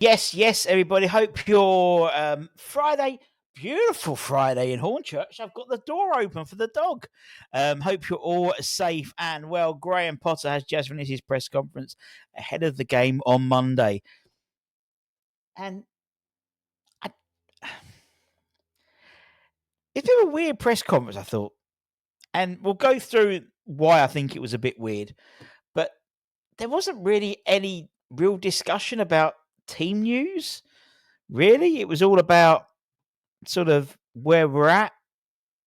Yes, everybody. Hope your beautiful Friday in Hornchurch. I've got the door open for the dog. Hope you're all safe and well. Graham Potter has just finished his press conference ahead of the game on Monday. And I, it's been a weird press conference, I thought. And we'll go through why I think it was a bit weird. But there wasn't really any real discussion about team news, really. It was all about sort of where we're at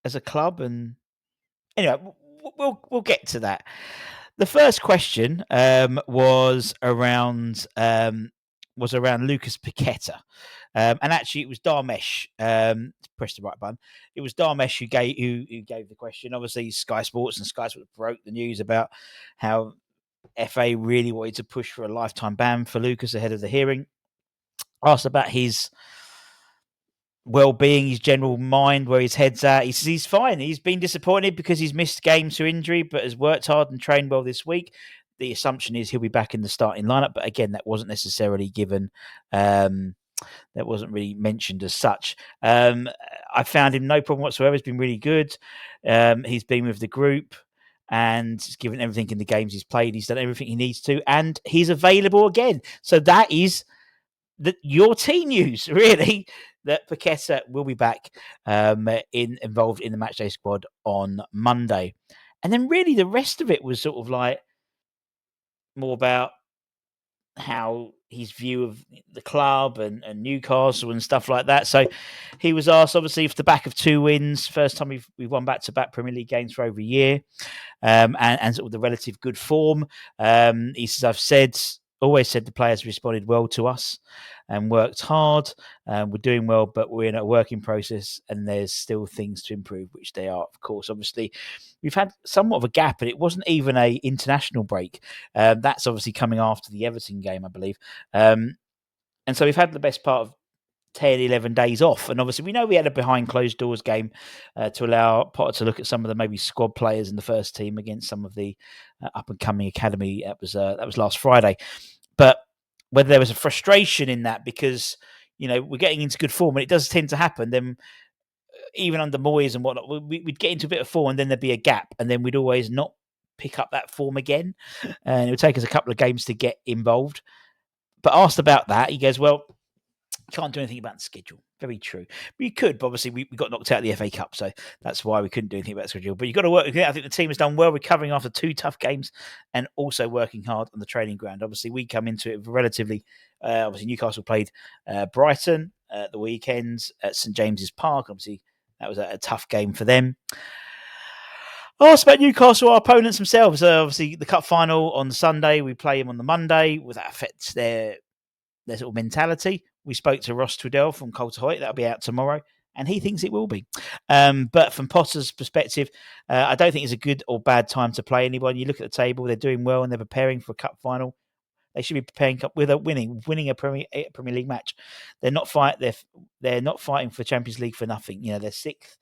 as a club, and anyway, we'll get to that. The first question was around Lucas Paqueta, and actually it was Darmesh. Press the right button. It was Darmesh who gave the question. Obviously, Sky Sports and Sky Sports broke the news about how FA really wanted to push for a lifetime ban for Lucas ahead of the hearing. Asked about his well-being, his general mind, where his head's at. He says he's fine. He's been disappointed because he's missed games through injury, but has worked hard and trained well this week. The assumption is he'll be back in the starting lineup, but again, that wasn't necessarily given. That wasn't really mentioned as such. I found him no problem whatsoever. He's been really good. He's been with the group and he's given everything in the games he's played. He's done everything he needs to, and he's available again. So that is your team news, really, that Paqueta will be back involved in the matchday squad on Monday. And then really the rest of it was sort of like more about how his view of the club and Newcastle and stuff like that. So he was asked, obviously, off the back of 2 wins, first time we've won back-to-back Premier League games for over a year, and sort of the relative good form. He says, always said the players responded well to us and worked hard. We're doing well, but we're in a working process and there's still things to improve, which they are, of course. Obviously, we've had somewhat of a gap, and it wasn't even a international break. That's obviously coming after the Everton game, I believe. And so we've had the best part of 10, 11 days off. And obviously, we know we had a behind closed doors game to allow Potter to look at some of the maybe squad players in the first team against some of the up and coming academy. That was last Friday. But whether there was a frustration in that because, we're getting into good form and it does tend to happen, then even under Moyes and whatnot, we'd get into a bit of form and then there'd be a gap and then we'd always not pick up that form again. And it would take us a couple of games to get involved. But asked about that, he goes, well, can't do anything about the schedule. Very true. We could, but obviously we got knocked out of the FA Cup, so that's why we couldn't do anything about the schedule. But you've got to work with it. I think the team has done well recovering after 2 tough games and also working hard on the training ground. Obviously, we come into it relatively. Obviously, Newcastle played Brighton at the weekend at St James's Park. Obviously, that was a tough game for them. Asked about Newcastle, our opponents themselves. Obviously, the cup final on Sunday. We play them on the Monday. Will that affect their sort of mentality? We spoke to Ross Twiddell from Cultaholic. That'll be out tomorrow, and he thinks it will be. But from Potter's perspective, I don't think it's a good or bad time to play anyone. You look at the table; they're doing well, and they're preparing for a cup final. They should be preparing with winning a Premier League match. They're not fighting for Champions League for nothing. They're 6th,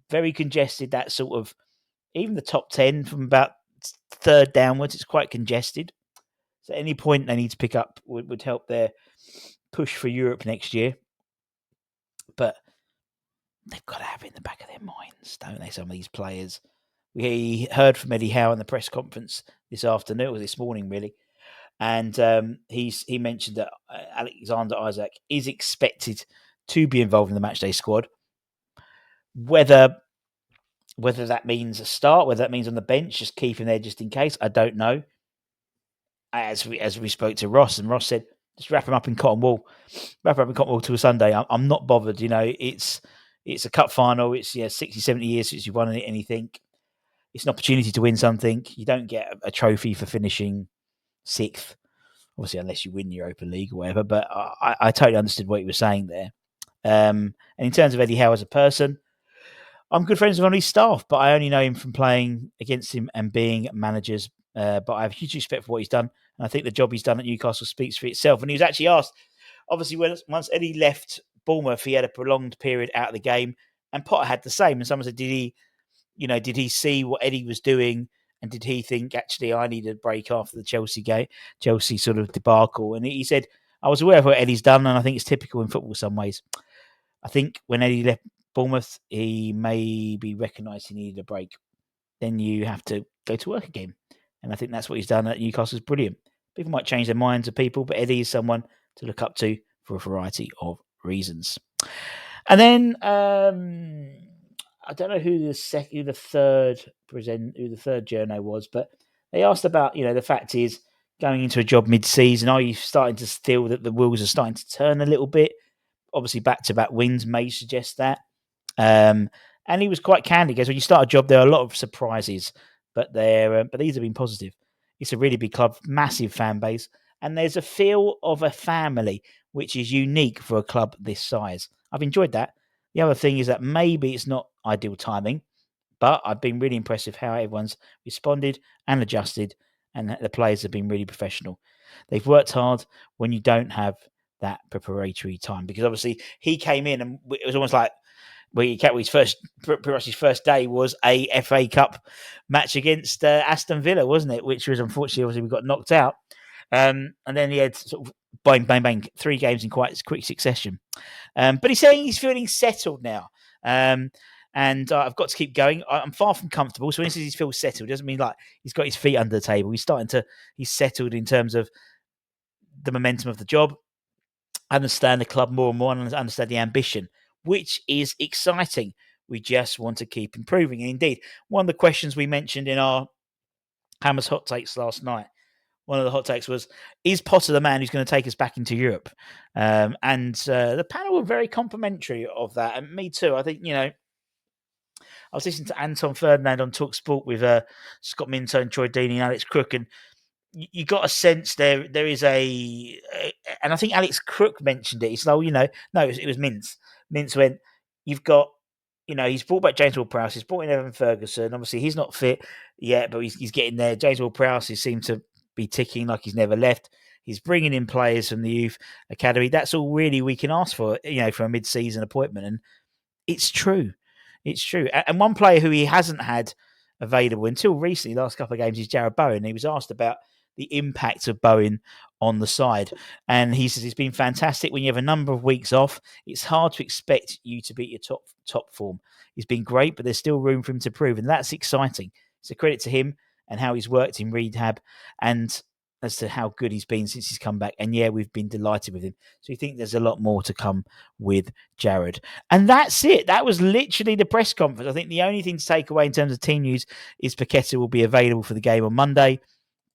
very congested. That sort of even the top 10 from about 3rd downwards. It's quite congested. So at any point they need to pick up would help their push for Europe next year. But they've got to have it in the back of their minds, don't they, some of these players? We heard from Eddie Howe in the press conference this afternoon, or this morning, really. And he mentioned that Alexander Isak is expected to be involved in the matchday squad. Whether that means a start, whether that means on the bench, just keep him there just in case, I don't know. As we spoke to Ross, and Ross said, just wrap him up in cotton wool. Wrap him up in cotton wool to a Sunday. I'm not bothered. It's a cup final. It's 60, 70 years since you've won anything. It's an opportunity to win something. You don't get a trophy for finishing 6th, obviously, unless you win the Europa League or whatever. But I totally understood what he was saying there. And in terms of Eddie Howe as a person, I'm good friends with one of his staff, but I only know him from playing against him and being managers. But I have huge respect for what he's done. And I think the job he's done at Newcastle speaks for itself. And he was actually asked, obviously, once Eddie left Bournemouth, he had a prolonged period out of the game. And Potter had the same. And someone said, did he see what Eddie was doing? And did he think, actually, I need a break after the Chelsea sort of debacle? And he said, I was aware of what Eddie's done, and I think it's typical in football some ways. I think when Eddie left Bournemouth, he maybe recognised he needed a break. Then you have to go to work again. And I think that's what he's done at Newcastle is brilliant. People might change their minds of people, but Eddie is someone to look up to for a variety of reasons. And then I don't know who the third journo was, but they asked about, the fact is going into a job mid-season, are you starting to feel that the wheels are starting to turn a little bit? Obviously, back-to-back wins may suggest that. And he was quite candid. He goes, when you start a job, there are a lot of surprises, but these have been positive. It's a really big club, massive fan base, and there's a feel of a family, which is unique for a club this size. I've enjoyed that. The other thing is that maybe it's not ideal timing, but I've been really impressed with how everyone's responded and adjusted, and the players have been really professional. They've worked hard when you don't have that preparatory time, because obviously he came in and it was almost like his first day was a FA Cup match against Aston Villa, wasn't it? Which was unfortunately, obviously, we got knocked out. And then he had sort of bang, bang, bang, 3 games in quite quick succession. But he's saying he's feeling settled now. And I've got to keep going. I'm far from comfortable. So when he says he feels settled, it doesn't mean like he's got his feet under the table. He's settled in terms of the momentum of the job, understand the club more and more, and understand the ambition, which is exciting. We just want to keep improving. And indeed, one of the questions we mentioned in our Hammers Hot Takes last night, one of the hot takes was, is Potter the man who's going to take us back into Europe? And the panel were very complimentary of that. And me too. I think, I was listening to Anton Ferdinand on TalkSport with Scott Minto and Troy Deeney and Alex Crook, and you got a sense there is and I think Alex Crook mentioned it. He's like, no, it was Mintz. Mintz went, you've got, he's brought back James Ward-Prowse, he's brought in Evan Ferguson. Obviously, he's not fit yet, but he's getting there. James Ward-Prowse seems to be ticking like he's never left. He's bringing in players from the youth academy. That's all really we can ask for, for a mid-season appointment. And it's true. It's true. And one player who he hasn't had available until recently, last couple of games, is Jarrod Bowen. He was asked about the impact of Bowen on the side. And he says it's been fantastic. When you have a number of weeks off, it's hard to expect you to be at your top form. He's been great, but there's still room for him to prove. And that's exciting. It's a credit to him and how he's worked in rehab and as to how good he's been since he's come back. And yeah, we've been delighted with him. So we think there's a lot more to come with Jarrod. And that's it. That was literally the press conference. I think the only thing to take away in terms of team news is Paqueta will be available for the game on Monday.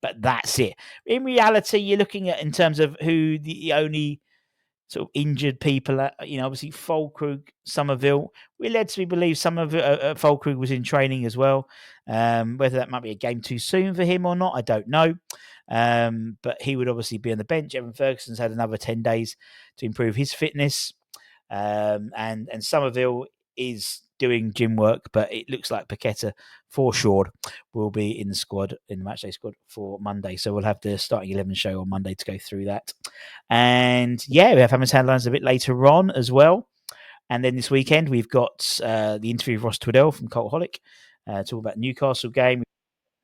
But that's it. In reality, you're looking at in terms of who the only sort of injured people are, obviously Fulkrug, Somerville. We're led to believe some of Fulkrug was in training as well. Whether that might be a game too soon for him or not, I don't know. But he would obviously be on the bench. Evan Ferguson's had another 10 days to improve his fitness. And Somerville is doing gym work, but it looks like Paqueta, for sure, will be in the squad, in the matchday squad for Monday. So we'll have the starting 11 show on Monday to go through that. And yeah, we have Hammers Headlines a bit later on as well. And then this weekend, we've got the interview with Ross Twiddell from Cultaholic, talking about Newcastle game.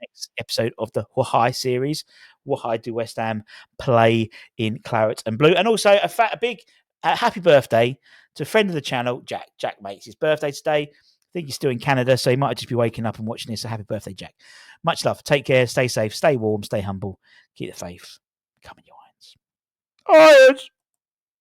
Next episode of the Howe series. Why do West Ham play in claret and blue? And also a big happy birthday to a friend of the channel, Jack. Jack makes his birthday today. I think he's still in Canada, so he might just be waking up and watching this. So happy birthday, Jack. Much love. Take care. Stay safe. Stay warm. Stay humble. Keep the faith. Come in your irons. Irons!